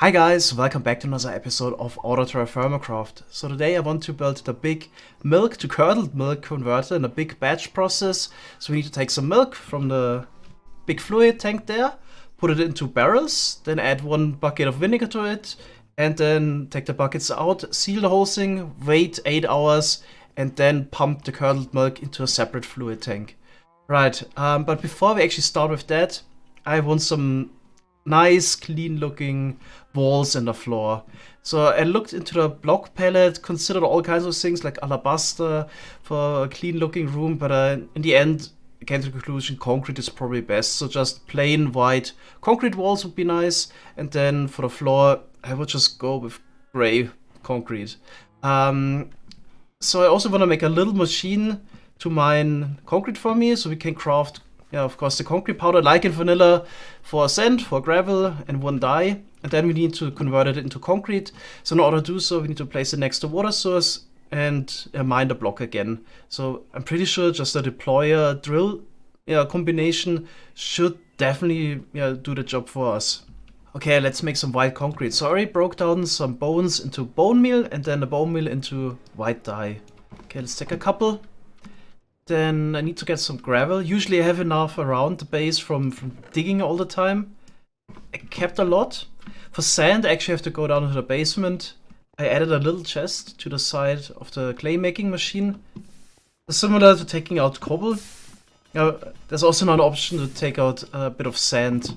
Hi guys, welcome back to another episode of Auto Terraformacraft. So today I want to build the big milk to curdled milk converter in a big batch process. So we need to take some milk from the big fluid tank there, put it into barrels, then add 1 bucket of vinegar to it, and then take the buckets out, seal the whole thing, wait 8 hours, and then pump the curdled milk into a separate fluid tank. Right, but before we actually start with that, I want some nice, clean looking walls and the floor. So I looked into the block palette, considered all kinds of things like alabaster for a clean looking room, but in the end, I came to the conclusion concrete is probably best. So just plain white concrete walls would be nice. And then for the floor, I would just go with gray concrete. So I also want to make a little machine to mine concrete for me, so we can craft, of course, the concrete powder, like in vanilla, for sand, for gravel, and 1 dye. And then we need to convert it into concrete. So in order to do so, we need to place it next to water source and mine the block again. So I'm pretty sure just a deployer drill combination should definitely do the job for us. Okay, let's make some white concrete. So I already broke down some bones into bone meal and then the bone meal into white dye. Okay, let's take a couple. Then I need to get some gravel. Usually I have enough around the base from digging all the time. I kept a lot. For sand, I actually have to go down to the basement. I added a little chest to the side of the clay making machine. Similar to taking out cobble. There's also an option to take out a bit of sand.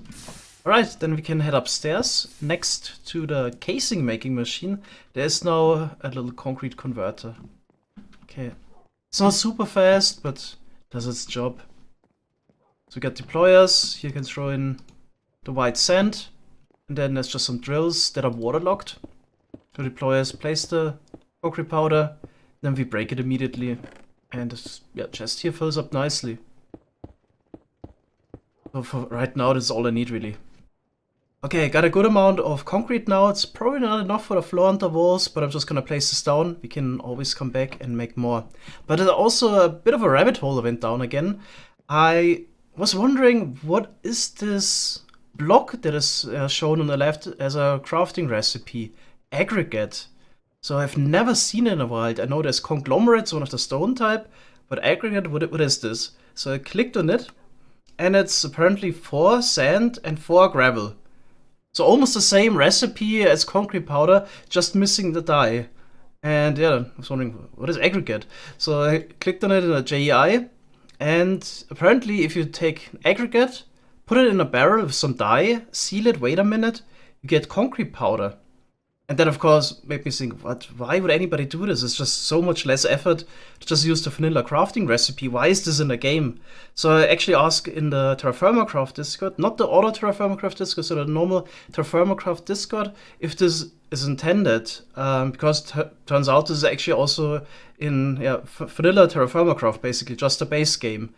Alright, then we can head upstairs. Next to the casing making machine, there's now a little concrete converter. Okay. It's not super fast, but does its job. So we got deployers. Here you can throw in the white sand. And then there's just some drills that are waterlogged. The deployers place the concrete powder. Then we break it immediately. And this chest here fills up nicely. So for right now, this is all I need really. Okay, got a good amount of concrete now. It's probably not enough for the floor and the walls, but I'm just gonna place this down. We can always come back and make more. But there's also a bit of a rabbit hole that went down again. I was wondering, what is this block that is shown on the left as a crafting recipe? Aggregate. So I've never seen it in a while. I know there's conglomerates, one of the stone type, but aggregate, what is this? So I clicked on it, and it's apparently 4 sand and 4 gravel. So almost the same recipe as concrete powder, just missing the dye. And I was wondering, what is aggregate? So I clicked on it in a JEI, and apparently if you take aggregate, put it in a barrel with some dye, seal it, wait a minute, you get concrete powder. And that of course made me think, why would anybody do this? It's just so much less effort to just use the vanilla crafting recipe. Why is this in the game? So I actually asked in the Terraformacraft Discord, not the Auto Terraformacraft Discord, so the normal Terraformacraft Discord, if this is intended, because turns out this is actually also in vanilla Terraformacraft, basically just a base game.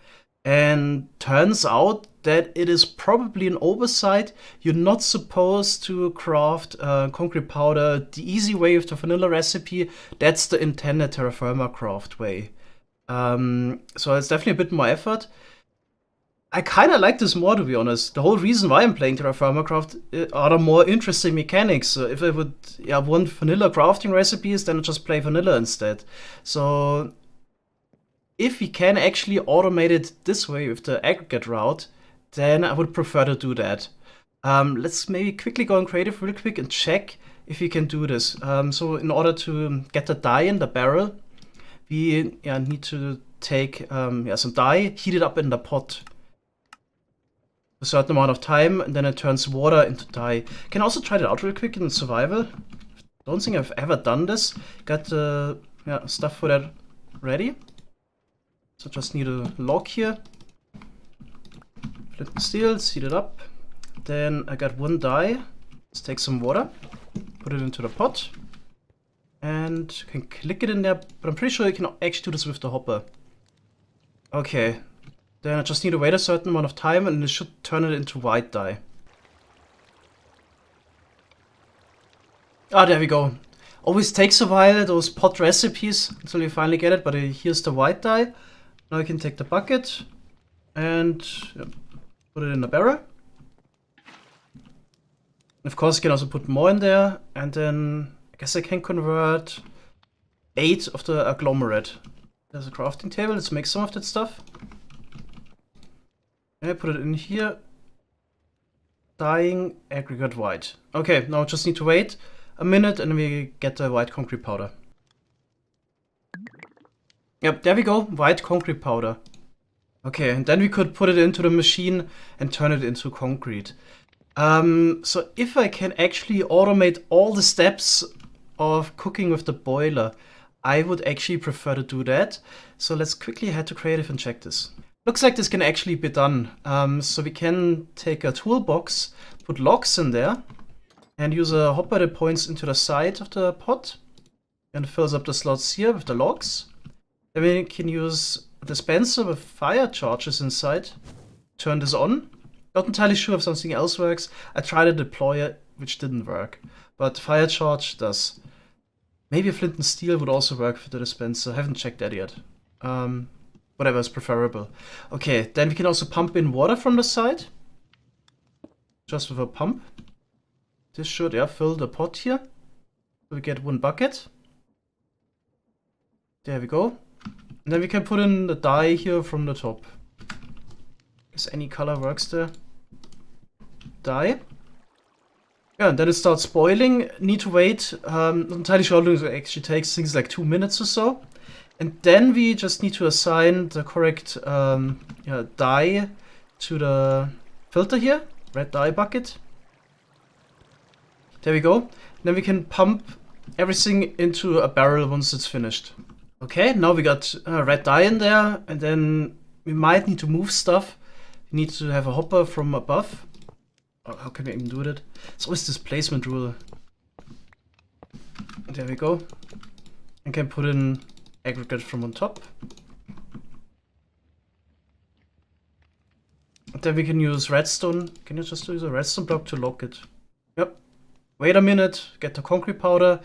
And turns out that it is probably an oversight. You're not supposed to craft concrete powder the easy way with the vanilla recipe. That's the intended Terraformacraft way. So it's definitely a bit more effort. I kind of like this more, to be honest. The whole reason why I'm playing Terraformacraft are the more interesting mechanics. So if I would want vanilla crafting recipes, then I'd just play vanilla instead. So if we can actually automate it this way with the aggregate route, then I would prefer to do that. Let's maybe quickly go in creative real quick and check if we can do this. So in order to get the dye in the barrel, we need to take some dye, heat it up in the pot a certain amount of time, and then it turns water into dye. Can also try that out real quick in survival. Don't think I've ever done this. Got stuff for that ready. So just need a log here. Flint and steel, heat it up. Then I got 1 dye. Let's take some water, put it into the pot, and you can click it in there, but I'm pretty sure you can actually do this with the hopper. Okay, then I just need to wait a certain amount of time and it should turn it into white dye. Ah, there we go. Always takes a while, those pot recipes, until you finally get it, but here's the white dye. Now you can take the bucket and put it in the barrel. Of course, you can also put more in there, and then I guess I can convert 8 of the agglomerate. There's a crafting table. Let's make some of that stuff. Okay, put it in here. Dyeing aggregate white. Okay, now just need to wait a minute and we get the white concrete powder. Yep, there we go, white concrete powder. Okay, and then we could put it into the machine and turn it into concrete. So if I can actually automate all the steps of cooking with the boiler, I would actually prefer to do that. So let's quickly head to creative and check this. Looks like this can actually be done. So we can take a toolbox, put logs in there, and use a hopper that points into the side of the pot and fills up the slots here with the logs. Then we can use a dispenser with fire charges inside, turn this on. Not entirely sure if something else works. I tried to deploy it, which didn't work, but fire charge does. Maybe a flint and steel would also work for the dispenser. I haven't checked that yet. Whatever is preferable. Okay, then we can also pump in water from the side. Just with a pump. This should, yeah, fill the pot here. So we get 1 bucket. There we go. And then we can put in the dye here from the top. Guess any color works there. Dye. Yeah, and then it starts boiling. Need to wait. Not entirely sure how long it actually takes. Things like 2 minutes or so. And then we just need to assign the correct dye to the filter here. Red dye bucket. There we go. And then we can pump everything into a barrel once it's finished. Okay, now we got red dye in there. And then we might need to move stuff. We need to have a hopper from above. Oh, how can we even do that? It's always this placement rule. There we go. And can put in aggregate from on top. Then we can use redstone. Can you just use a redstone block to lock it? Yep. Wait a minute, get the concrete powder.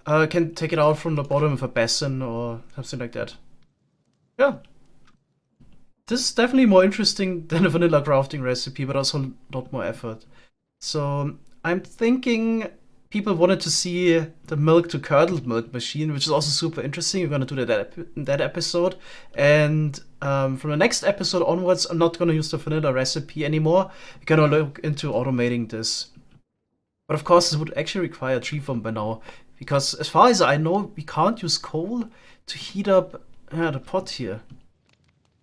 Can take it out from the bottom of a basin or something like that. Yeah. This is definitely more interesting than a vanilla crafting recipe, but also a lot more effort. So I'm thinking people wanted to see the milk to curdled milk machine, which is also super interesting. We're going to do that in that episode. And from the next episode onwards, I'm not going to use the vanilla recipe anymore. We're going to look into automating this. But of course, this would actually require a tree farm by now. Because as far as I know, we can't use coal to heat up the pot here.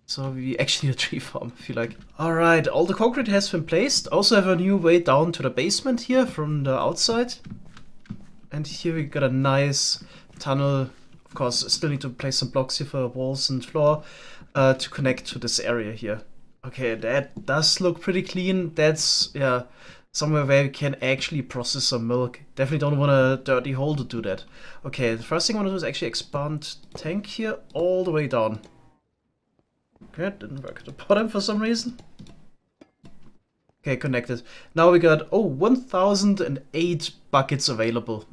So we actually need a tree farm, I feel like. Alright, all the concrete has been placed. Also have a new way down to the basement here from the outside. And here we got a nice tunnel. Of course, still need to place some blocks here for walls and floor to connect to this area here. Okay, that does look pretty clean. That's, yeah, somewhere where we can actually process some milk. Definitely don't want a dirty hole to do that. Okay, the first thing I want to do is actually expand tank here all the way down. Okay, didn't work at the bottom for some reason. Okay, connected. Now we got, 1008 buckets available.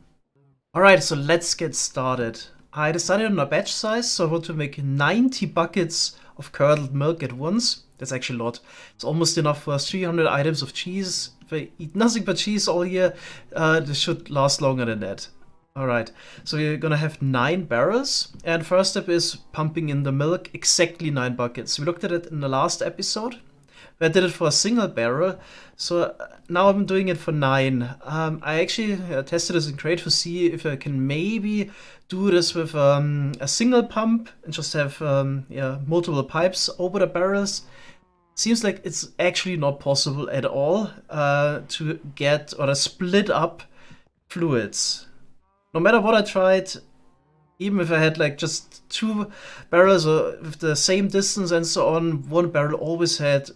Alright, so let's get started. I decided on a batch size, so I want to make 90 buckets of curdled milk at once. That's actually a lot. It's almost enough for 300 items of cheese. If I eat nothing but cheese all year, this should last longer than that. Alright, so we're gonna have 9 barrels, and first step is pumping in the milk, exactly 9 buckets. We looked at it in the last episode, where I did it for a single barrel, so now I'm doing it for 9. I actually tested this in Create to see if I can maybe do this with a single pump and just have multiple pipes over the barrels. Seems like it's actually not possible at all to get or to split up fluids. No matter what I tried, even if I had like just 2 barrels with the same distance and so on, one barrel always had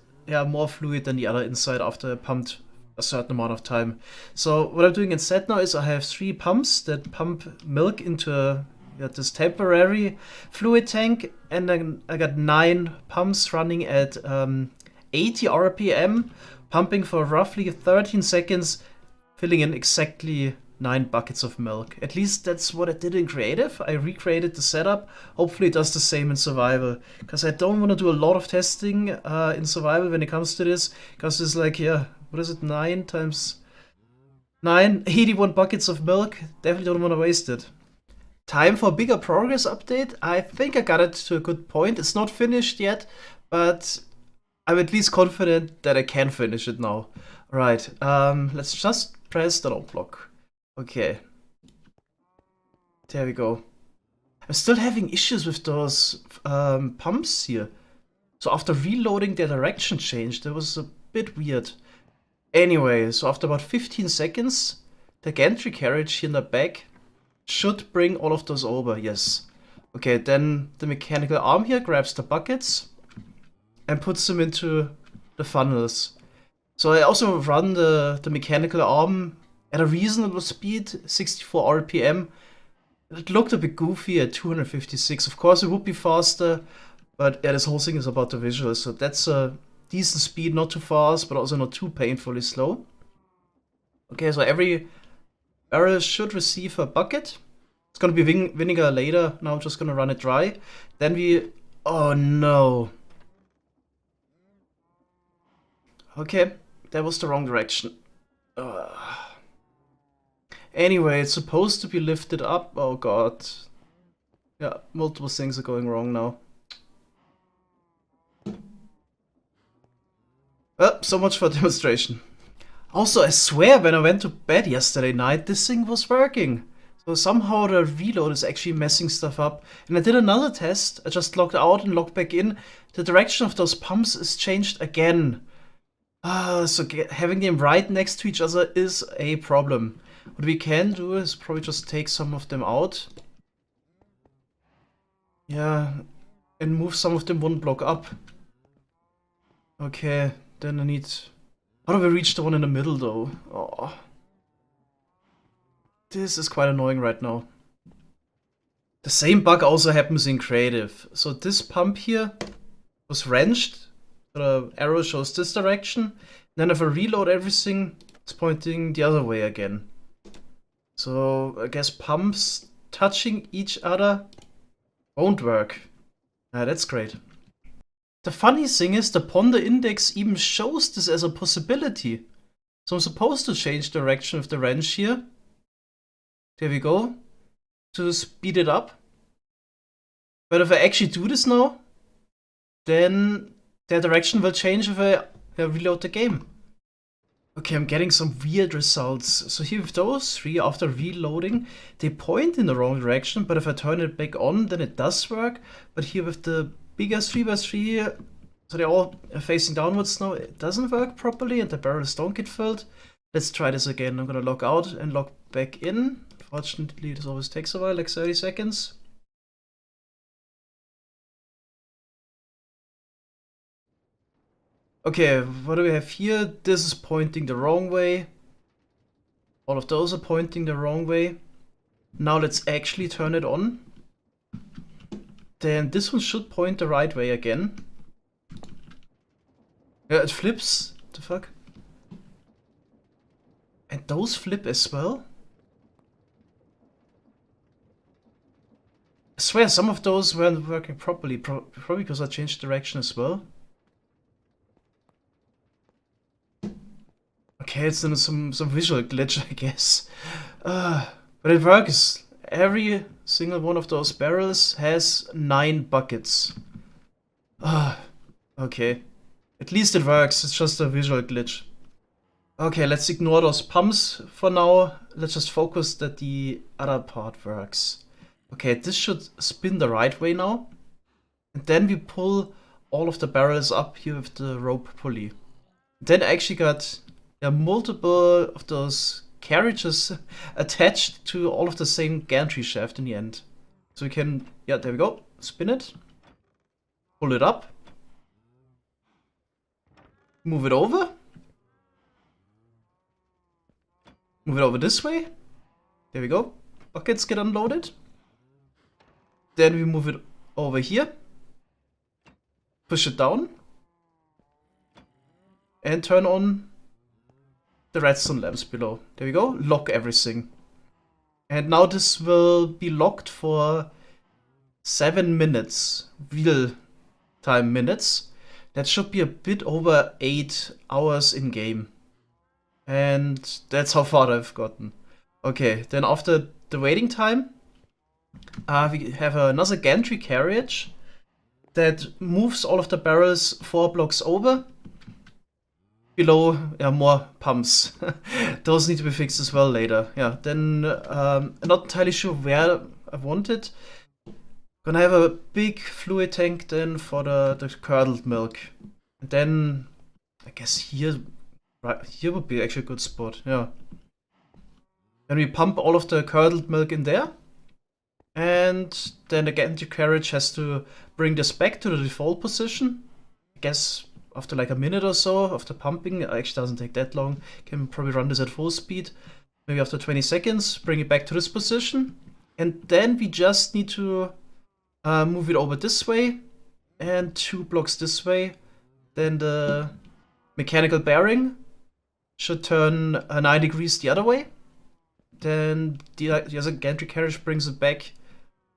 more fluid than the other inside after I pumped a certain amount of time. So what I'm doing instead now is I have 3 pumps that pump milk into this temporary fluid tank, and then I got 9 pumps running at 80 RPM, pumping for roughly 13 seconds, filling in exactly 9 buckets of milk. At least that's what I did in creative. I recreated the setup. Hopefully it does the same in survival, because I don't want to do a lot of testing in survival when it comes to this, because it's like, what is it, 9 times 81 buckets of milk. Definitely don't want to waste it. Time for a bigger progress update. I think I got it to a good point. It's not finished yet, but I'm at least confident that I can finish it now. Right, let's just press the lock block. Okay. There we go. I'm still having issues with those pumps here. So after reloading, their direction changed. That was a bit weird. Anyway, so after about 15 seconds, the gantry carriage here in the back should bring all of those over, yes. Okay, then the mechanical arm here grabs the buckets and puts them into the funnels. So I also run the mechanical arm at a reasonable speed, 64 RPM. It looked a bit goofy at 256. Of course, it would be faster, but yeah, this whole thing is about the visuals. So that's a decent speed, not too fast, but also not too painfully slow. Okay, so every barrel should receive a bucket. It's gonna be vinegar later. Now I'm just gonna run it dry. Then we... Oh no. Okay, that was the wrong direction. Anyway, it's supposed to be lifted up. Oh god. Yeah, multiple things are going wrong now. Well, so much for demonstration. Also, I swear when I went to bed yesterday night, this thing was working. So somehow the reload is actually messing stuff up. And I did another test. I just logged out and logged back in. The direction of those pumps is changed again. So having them right next to each other is a problem. What we can do is probably just take some of them out. Yeah, and move some of them one block up. Okay, then I need... How do we reach the one in the middle though? Oh. This is quite annoying right now. The same bug also happens in creative. So this pump here was wrenched. The arrow shows this direction. Then if I reload everything, it's pointing the other way again. So I guess pumps touching each other won't work. That's great. The funny thing is the Ponder index even shows this as a possibility. So I'm supposed to change direction with the wrench here. There we go. To speed it up. But if I actually do this now, then their direction will change if I reload the game. Okay, I'm getting some weird results. So here with those three, after reloading, they point in the wrong direction, but if I turn it back on, then it does work. But here with the bigger 3x3, so they're all facing downwards now, it doesn't work properly and the barrels don't get filled. Let's try this again. I'm gonna log out and log back in. Fortunately, this always takes a while, like 30 seconds. Okay, what do we have here? This is pointing the wrong way. All of those are pointing the wrong way. Now let's actually turn it on. Then this one should point the right way again. Yeah, it flips. What the fuck? And those flip as well? I swear some of those weren't working properly. Probably because I changed direction as well. Okay, it's then some visual glitch, I guess. But it works. Every single one of those barrels has 9 buckets. Okay. At least it works. It's just a visual glitch. Okay, let's ignore those pumps for now. Let's just focus that the other part works. Okay, this should spin the right way now. And then we pull all of the barrels up here with the rope pulley. Then I actually got multiple of those carriages attached to all of the same gantry shaft in the end. So we can, yeah, there we go, spin it, pull it up, move it over this way, there we go, buckets get unloaded, then we move it over here, push it down, and turn on the redstone lamps below. There we go. Lock everything. And now this will be locked for 7 minutes. Real time minutes. That should be a bit over 8 hours in game. And that's how far I've gotten. Okay, then after the waiting time, we have another gantry carriage that moves all of the barrels 4 blocks over. Below, more pumps. Those need to be fixed as well later. Yeah, then I'm not entirely sure where I want it. Gonna have a big fluid tank then for the curdled milk. And then I guess here, right here would be actually a good spot. Yeah. Then we pump all of the curdled milk in there. And then the gantry carriage has to bring this back to the default position. I guess after like a minute or so of the pumping, it actually doesn't take that long. Can probably run this at full speed. Maybe after 20 seconds, bring it back to this position. And then we just need to move it over this way and 2 blocks this way. Then the mechanical bearing should turn 9 degrees the other way. Then the other gantry carriage brings it back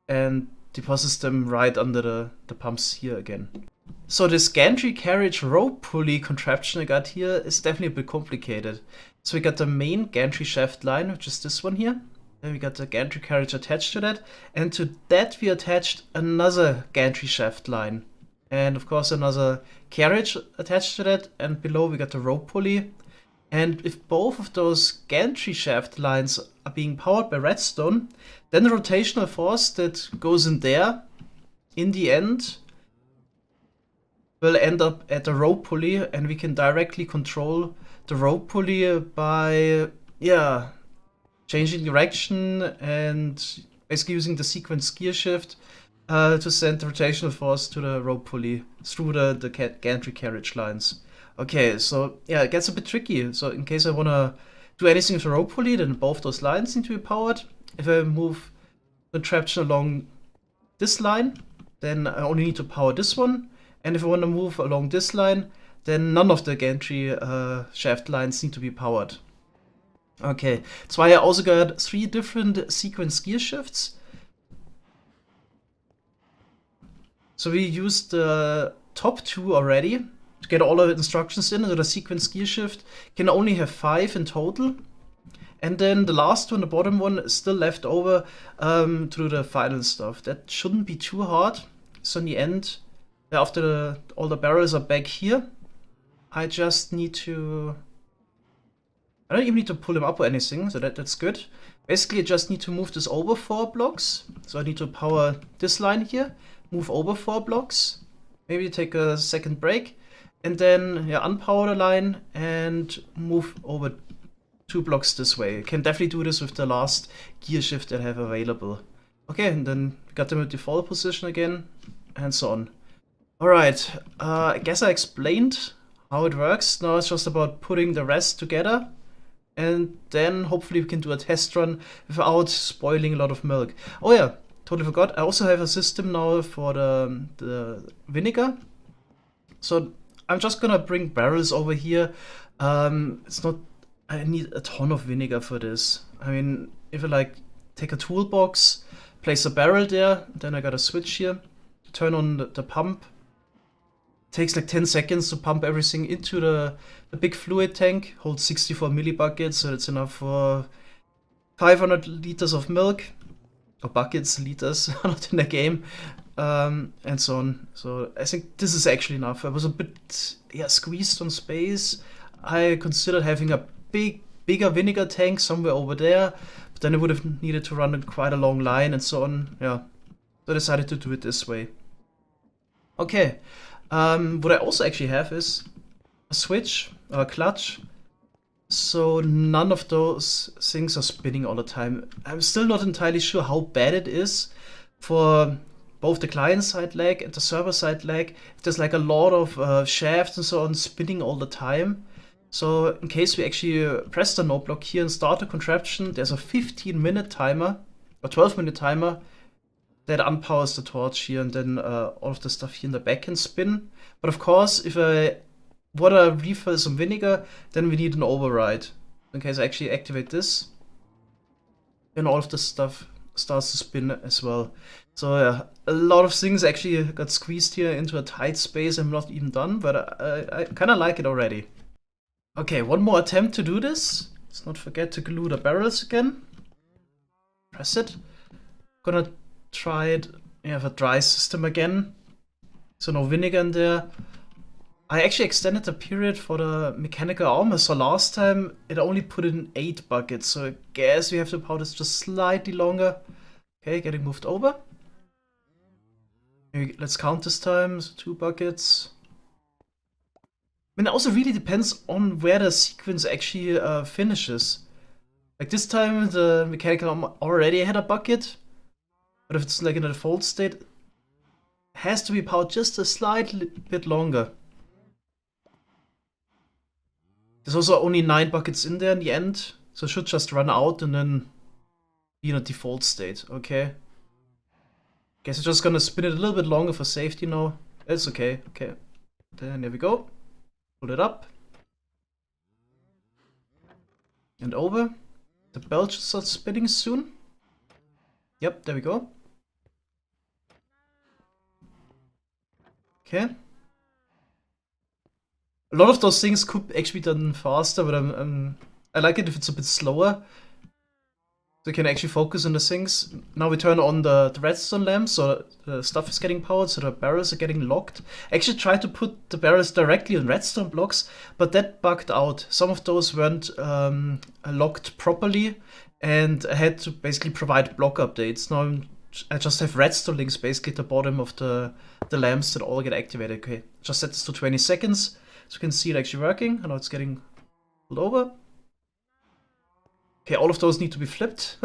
and deposits them right under the pumps here again. So this gantry carriage rope pulley contraption I got here is definitely a bit complicated. So we got the main gantry shaft line, which is this one here. Then we got the gantry carriage attached to that. And to that we attached another gantry shaft line. And of course another carriage attached to that. And below we got the rope pulley. And if both of those gantry shaft lines are being powered by redstone, then the rotational force that goes in there, in the end, will end up at the rope pulley, and we can directly control the rope pulley by, changing direction and basically using the sequence gear shift to send the rotational force to the rope pulley through the gantry carriage lines. Okay, so yeah, it gets a bit tricky. So in case I want to do anything with the rope pulley, then both those lines need to be powered. If I move the contraption along this line, then I only need to power this one. And if I want to move along this line, then none of the gantry shaft lines need to be powered. Okay, that's why I also got 3 different sequence gear shifts. So we used the top 2 already to get all of the instructions in, so the sequence gear shift can only have 5 in total. And then the last one, the bottom one, is still left over to do the final stuff. That shouldn't be too hard. So in the end, after all the barrels are back here, I just need to... I don't even need to pull them up or anything, so that's good. Basically, I just need to move this over 4 blocks. So I need to power this line here, move over 4 blocks, maybe take a second break, and then unpower the line and move over 2 blocks this way. You can definitely do this with the last gear shift that I have available. Okay, and then got them at default position again, and so on. Alright, I guess I explained how it works. Now it's just about putting the rest together, and then hopefully we can do a test run without spoiling a lot of milk. Oh yeah, totally forgot. I also have a system now for the vinegar. So I'm just gonna bring barrels over here. It's not... I need a ton of vinegar for this. I mean, if I like take a toolbox, place a barrel there, then I got a switch here, turn on the pump. It takes like 10 seconds to pump everything into the big fluid tank, holds 64 millibuckets, so that's enough for 500 liters of milk. Or buckets, liters, not in the game, and so on. So I think this is actually enough. I was a bit squeezed on space. I considered having a bigger vinegar tank somewhere over there, but then I would have needed to run quite a long line and so on. Yeah, so I decided to do it this way. Okay, what I also actually have is a switch, or a clutch, so none of those things are spinning all the time. I'm still not entirely sure how bad it is for both the client-side lag and the server-side lag. If there's like a lot of shafts and so on spinning all the time. So in case we actually press the no block here and start the contraption, there's a 15-minute timer, or 12-minute timer, that unpowers the torch here, and then all of the stuff here in the back can spin. But of course, if I want to refill some vinegar, then we need an override. In case I actually activate this, then all of this stuff starts to spin as well. So yeah, a lot of things actually got squeezed here into a tight space. I'm not even done, but I kind of like it already. Okay, one more attempt to do this. Let's not forget to glue the barrels again. Press it. Gonna try it. Yeah, the dry system again. So no vinegar in there. I actually extended the period for the mechanical armor, so last time it only put in 8 buckets, so I guess we have to power this just slightly longer. Okay, getting moved over. Maybe let's count this time, so 2 buckets. I mean, it also really depends on where the sequence actually finishes. Like this time the mechanical armor already had a bucket, but if it's like in a default state, it has to be powered just a slightly bit longer. There's also only 9 buckets in there in the end, so it should just run out and then be in a default state, okay? Guess I'm just gonna spin it a little bit longer for safety now. It's okay, okay. Then there we go. Pull it up. And over. The bell should start spinning soon. Yep, there we go. Okay. A lot of those things could actually be done faster, but I like it if it's a bit slower. So you can actually focus on the things. Now we turn on the redstone lamp, so the stuff is getting powered, so the barrels are getting locked. I actually tried to put the barrels directly on redstone blocks, but that bugged out. Some of those weren't locked properly, and I had to basically provide block updates. Now I just have redstone links basically at the bottom of the lamps that all get activated. Okay, just set this to 20 seconds. So you can see it actually working. I know it's getting pulled over. Okay, all of those need to be flipped.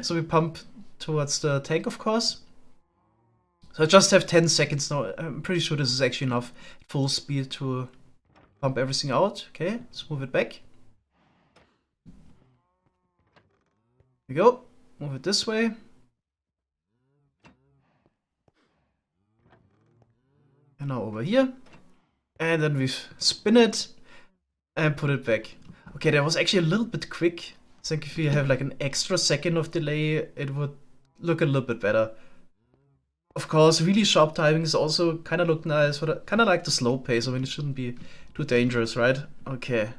So we pump towards the tank, of course. So I just have 10 seconds now. I'm pretty sure this is actually enough full speed to pump everything out. Okay, let's move it back. Here we go. Move it this way. And now over here. And then we spin it and put it back. Okay, that was actually a little bit quick. I think if you have like an extra second of delay, it would look a little bit better. Of course, really sharp timings also kind of look nice, but I kind of like the slow pace. I mean, it shouldn't be too dangerous, right? Okay.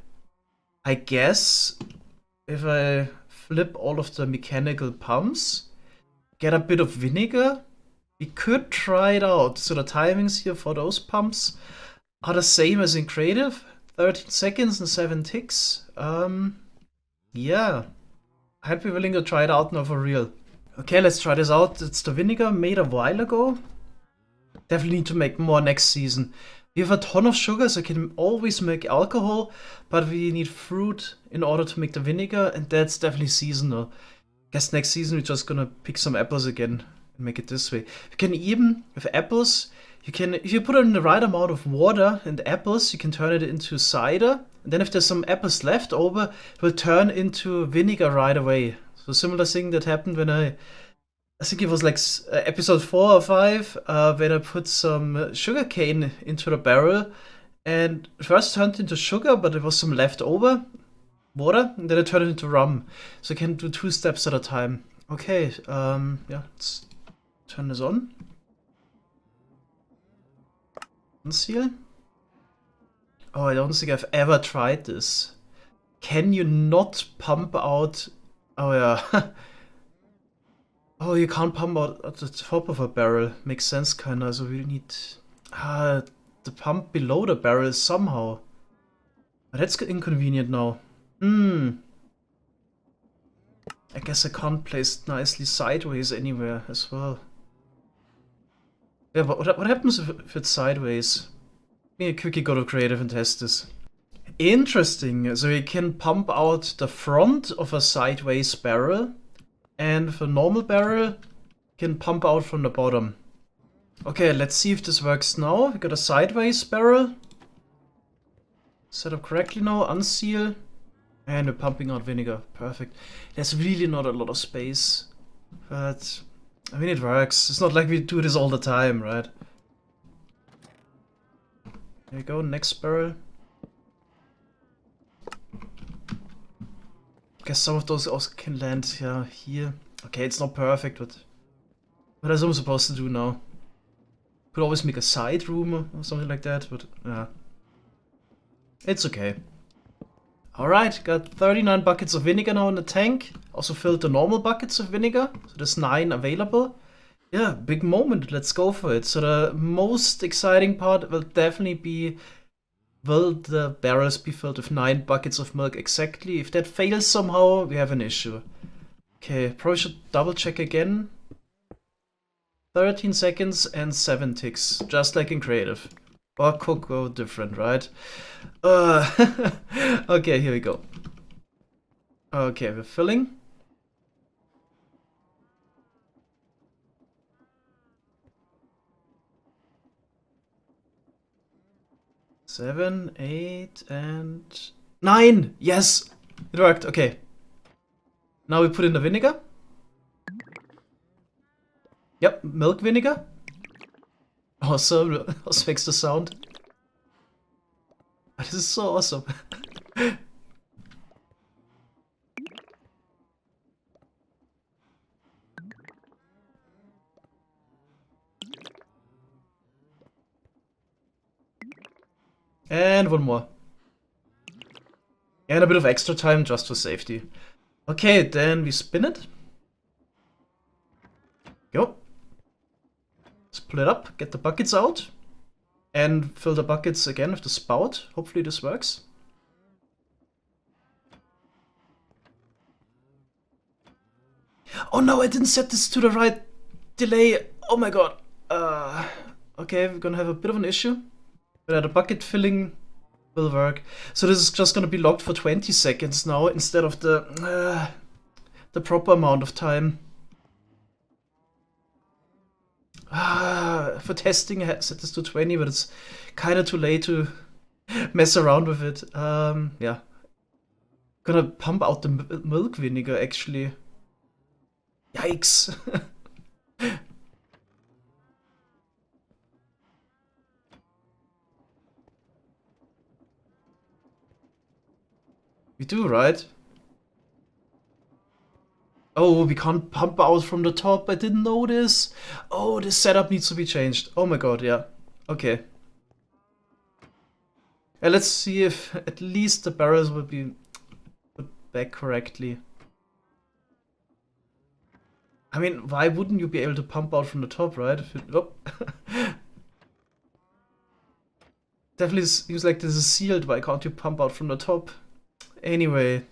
I guess if I flip all of the mechanical pumps, get a bit of vinegar, we could try it out. So the timings here for those pumps are the same as in creative, 13 seconds and 7 ticks. Yeah, I'd be willing to try it out now for real. Okay, let's try this out. It's the vinegar made a while ago. Definitely need to make more next season. We have a ton of sugar, so I can always make alcohol, but we need fruit in order to make the vinegar, and that's definitely seasonal. Guess next season we're just gonna pick some apples again and make it this way. You can even, with apples, you can, if you put in the right amount of water and apples, you can turn it into cider. And then if there's some apples left over, it will turn into vinegar right away. So similar thing that happened when I think it was like episode 4 or 5, when I put some sugar cane into the barrel. And it first turned into sugar, but there was some left over water, and then I turned it into rum. So I can do 2 steps at a time. Okay, yeah, let's turn this on. Unseal. Oh, I don't think I've ever tried this. Can you not pump out... Oh yeah. Oh, you can't pump out at the top of a barrel. Makes sense kinda, so we need... the pump below the barrel somehow. But that's inconvenient now. I guess I can't place it nicely sideways anywhere as well. Yeah, but what happens if it's sideways? Let me quickly go to creative and test this. Interesting, so you can pump out the front of a sideways barrel, and for normal barrel, you can pump out from the bottom. Okay, let's see if this works now. We got a sideways barrel. Set up correctly now, unseal, and we're pumping out vinegar. Perfect. There's really not a lot of space, but I mean, it works. It's not like we do this all the time, right? There you go, next barrel. Guess some of those also can land here. Okay, it's not perfect, but what am I supposed to do now? Could always make a side room or something like that, but yeah. It's okay. Alright, got 39 buckets of vinegar now in the tank. Also filled the normal buckets of vinegar, so there's 9 available. Yeah, big moment, let's go for it. So the most exciting part will definitely be, will the barrels be filled with 9 buckets of milk exactly? If that fails somehow, we have an issue. Okay, probably should double check again. 13 seconds and 7 ticks, just like in creative. Or could go different, right? Okay, here we go. Okay, we're filling. Seven, 8, and 9! Yes! It worked, okay. Now we put in the vinegar. Yep, milk vinegar. Awesome, let's fix the sound. This is so awesome. And one more. And a bit of extra time just for safety. Okay, then we spin it. Go. Let's pull it up, get the buckets out. And fill the buckets again with the spout. Hopefully this works. Oh no, I didn't set this to the right delay. Oh my god. Okay, we're gonna have a bit of an issue. But the bucket filling will work. So this is just gonna be locked for 20 seconds now instead of the proper amount of time. For testing I set this to 20, but it's kinda too late to mess around with it. Yeah. Gonna pump out the milk vinegar actually. Yikes. We do, right? Oh, we can't pump out from the top. I didn't know this. Oh, this setup needs to be changed. Oh my god, yeah. Okay. Let's see if at least the barrels will be put back correctly. I mean, why wouldn't you be able to pump out from the top, right? If it, oh. Definitely seems like this is sealed. Why can't you pump out from the top? Anyway.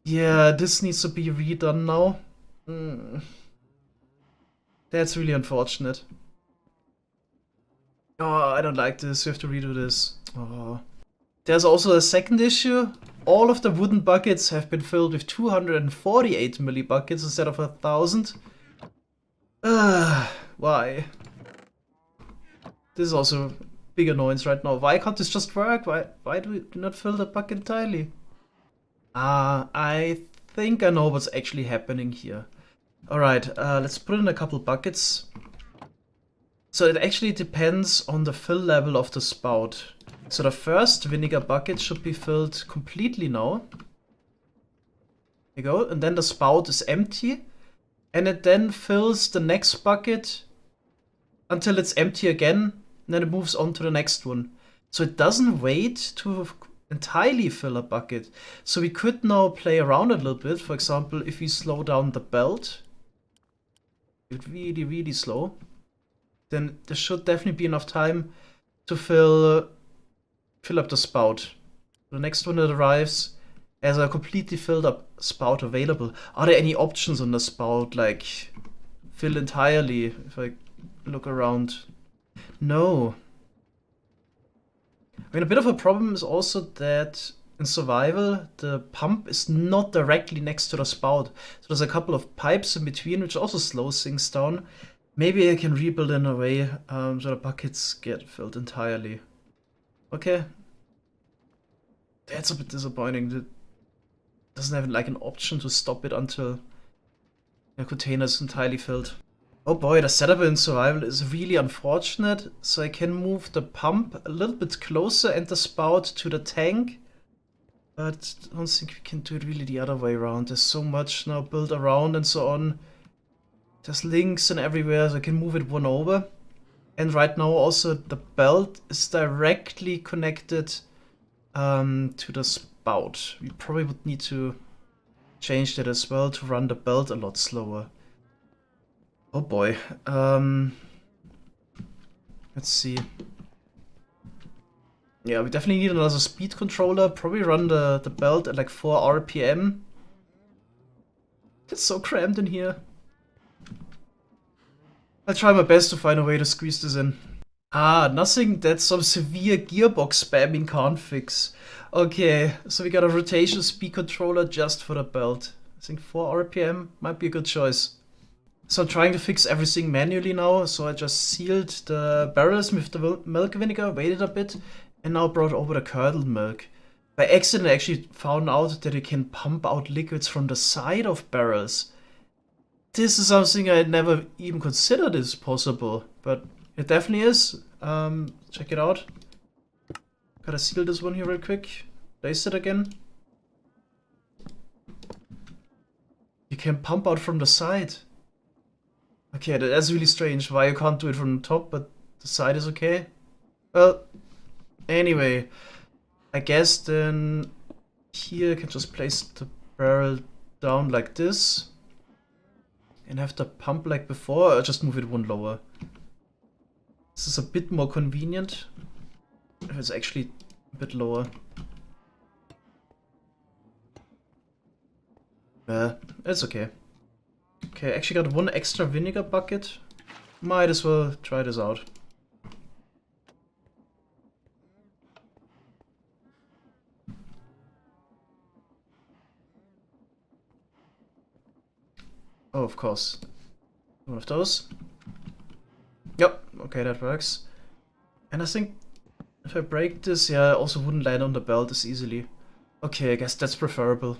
Yeah, this needs to be redone now. That's really unfortunate. Oh, I don't like this. We have to redo this. Oh. There's also a second issue. All of the wooden buckets have been filled with 248 milli buckets instead of 1,000. Why? This is also a big annoyance right now. Why can't this just work? Why do we not fill the bucket entirely? I think I know what's actually happening here. Alright, let's put in a couple buckets. So it actually depends on the fill level of the spout. So the first vinegar bucket should be filled completely now. There you go, and then the spout is empty. And it then fills the next bucket until it's empty again, and then it moves on to the next one. So it doesn't wait to entirely fill a bucket. So we could now play around a little bit. For example, if we slow down the belt, it's really, really slow, then there should definitely be enough time to fill up the spout. The next one that arrives has a completely filled up spout available. Are there any options on the spout, like fill entirely, if I look around? No. I mean, a bit of a problem is also that in survival, the pump is not directly next to the spout. So there's a couple of pipes in between, which also slows things down. Maybe I can rebuild in a way so the buckets get filled entirely. Okay. That's a bit disappointing. It doesn't have like an option to stop it until the container is entirely filled. Oh boy, the setup in survival is really unfortunate. So I can move the pump a little bit closer and the spout to the tank. But I don't think we can do it really the other way around. There's so much now built around and so on. There's links and everywhere, so I can move it one over. And right now also the belt is directly connected to the spout. We probably would need to change that as well to run the belt a lot slower. Oh boy. Let's see. Yeah, we definitely need another speed controller. Probably run the belt at like 4 RPM. It's so cramped in here. I'll try my best to find a way to squeeze this in. Ah, nothing that some severe gearbox spamming can't fix. Okay, so we got a rotation speed controller just for the belt. I think 4 RPM might be a good choice. So I'm trying to fix everything manually now, so I just sealed the barrels with the milk vinegar, waited a bit, and now brought over the curdled milk. By accident I actually found out that you can pump out liquids from the side of barrels. This is something I had never even considered is possible, but it definitely is. Check it out. Gotta seal this one here real quick. Place it again. You can pump out from the side. Okay, that's really strange why you can't do it from the top, but the side is okay. Well, anyway, I guess then here I can just place the barrel down like this. And have the pump like before, or just move it one lower. This is a bit more convenient. If it's actually a bit lower. It's okay. Okay, I actually got one extra vinegar bucket. Might as well try this out. Oh, of course. One of those. Yep, okay, that works. And I think if I break this, yeah, I also wouldn't land on the belt as easily. Okay, I guess that's preferable.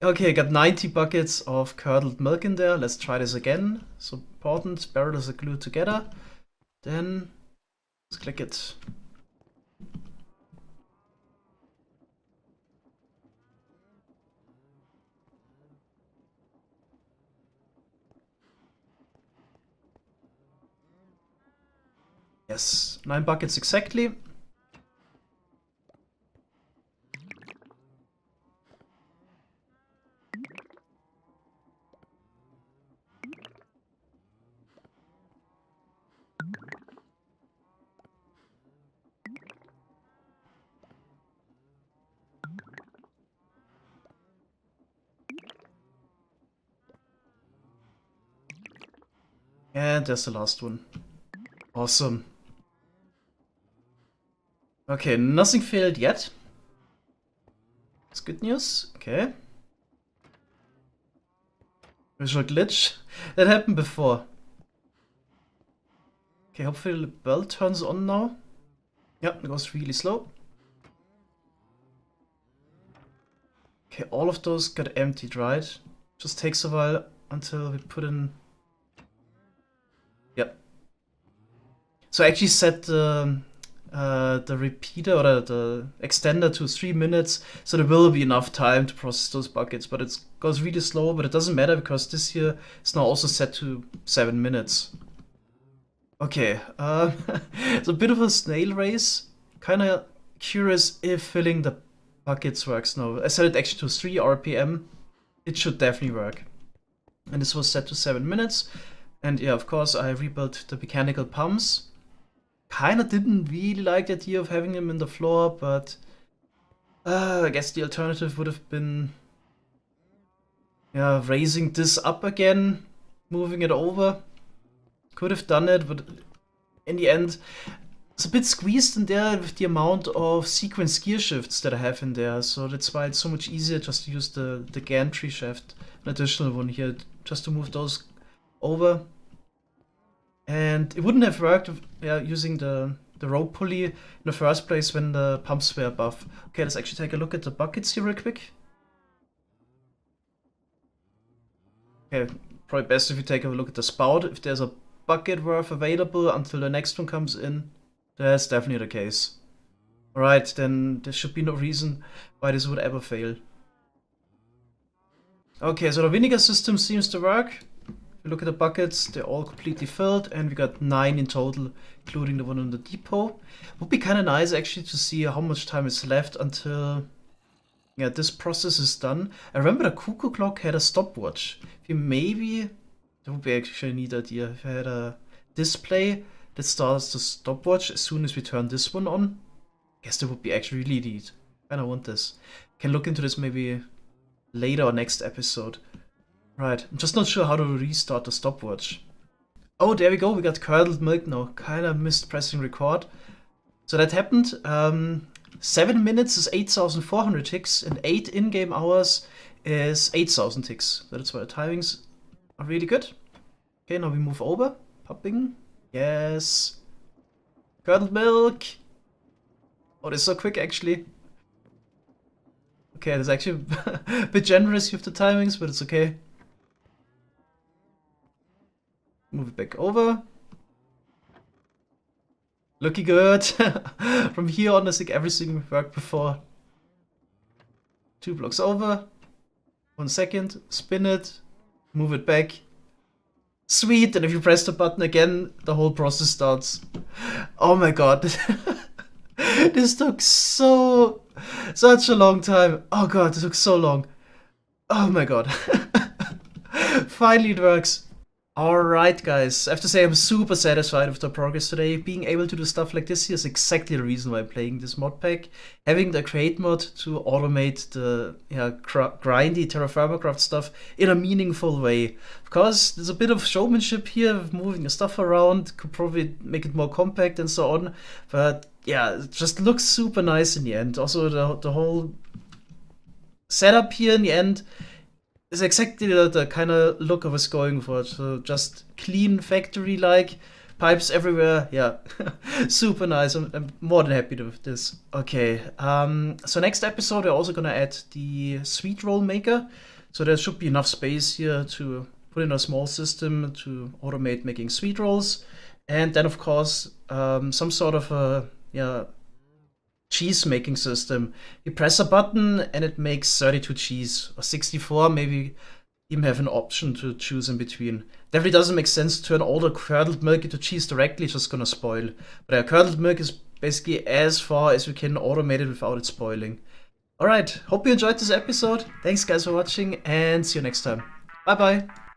Okay, I got 90 buckets of curdled milk in there. Let's try this again. So important, barrels are glued together. Then let's click it. Yes, 9 buckets exactly. And there's the last one. Awesome. Okay, nothing failed yet. That's good news. Okay. Visual glitch. That happened before. Okay, hopefully the belt turns on now. Yep, it goes really slow. Okay, all of those got emptied, right? Just takes a while until we put in... Yep. So I actually set the repeater or the extender to 3 minutes, so there will be enough time to process those buckets, but it goes really slow, but it doesn't matter because this here is now also set to 7 minutes. Okay, it's a bit of a snail race. Kinda curious if filling the buckets works now. I set it actually to 3 RPM. It should definitely work. And this was set to 7 minutes. And yeah, of course, I rebuilt the mechanical pumps. Kinda didn't really like the idea of having them in the floor, but I guess the alternative would have been, yeah, raising this up again, moving it over. Could have done it, but in the end, it's a bit squeezed in there with the amount of sequence gear shifts that I have in there, so that's why it's so much easier just to use the gantry shaft, an additional one here, just to move those over. And it wouldn't have worked using the rope pulley in the first place when the pumps were above. Okay, let's actually take a look at the buckets here real quick. Okay, probably best if you take a look at the spout. If there's a bucket worth available until the next one comes in, that's definitely the case. Alright, then there should be no reason why this would ever fail. Okay, so the vinegar system seems to work. If you look at the buckets, they're all completely filled, and we got 9 in total, including the one on the depot. Would be kind of nice actually to see how much time is left until Yeah, this process is done. I remember the cuckoo clock had a stopwatch. If you maybe, that would be actually a neat idea. If I had a display that starts the stopwatch as soon as we turn this one on, I guess that would be actually really neat. And I want this. Can look into this maybe later or next episode. Right, I'm just not sure how to restart the stopwatch. Oh, there we go, we got curdled milk now. Kinda missed pressing record. So that happened. 7 minutes is 8,400 ticks, and 8 in-game hours is 8,000 ticks. So that's why the timings are really good. Okay, now we move over. Popping. Yes. Curdled milk. Oh, this is so quick actually. Okay, that's actually a bit generous with the timings, but it's okay. Move it back over. Looking good. From here on, I think everything worked before. 2 blocks over. 1 second. Spin it. Move it back. Sweet. And if you press the button again, the whole process starts. Oh my god. This took such a long time. Oh god, it took so long. Oh my god. Finally it works. Alright guys, I have to say I'm super satisfied with the progress today. Being able to do stuff like this here is exactly the reason why I'm playing this mod pack. Having the create mod to automate the grindy terraformacraft stuff in a meaningful way. Of course, there's a bit of showmanship here, of moving the stuff around, could probably make it more compact and so on. But yeah, it just looks super nice in the end. Also the whole setup here in the end is exactly the kind of look I was going for. So just clean factory-like, pipes everywhere. Yeah, super nice. I'm more than happy with this. Okay, so next episode we're also gonna add the sweet roll maker. So there should be enough space here to put in a small system to automate making sweet rolls. And then of course, some sort of a cheese making system. You press a button and it makes 32 cheese or 64, maybe even have an option to choose in between. Definitely doesn't make sense to turn all the curdled milk into cheese directly, it's just gonna spoil. But curdled milk is basically as far as we can automate it without it spoiling. Alright, hope you enjoyed this episode. Thanks guys for watching and see you next time. Bye bye.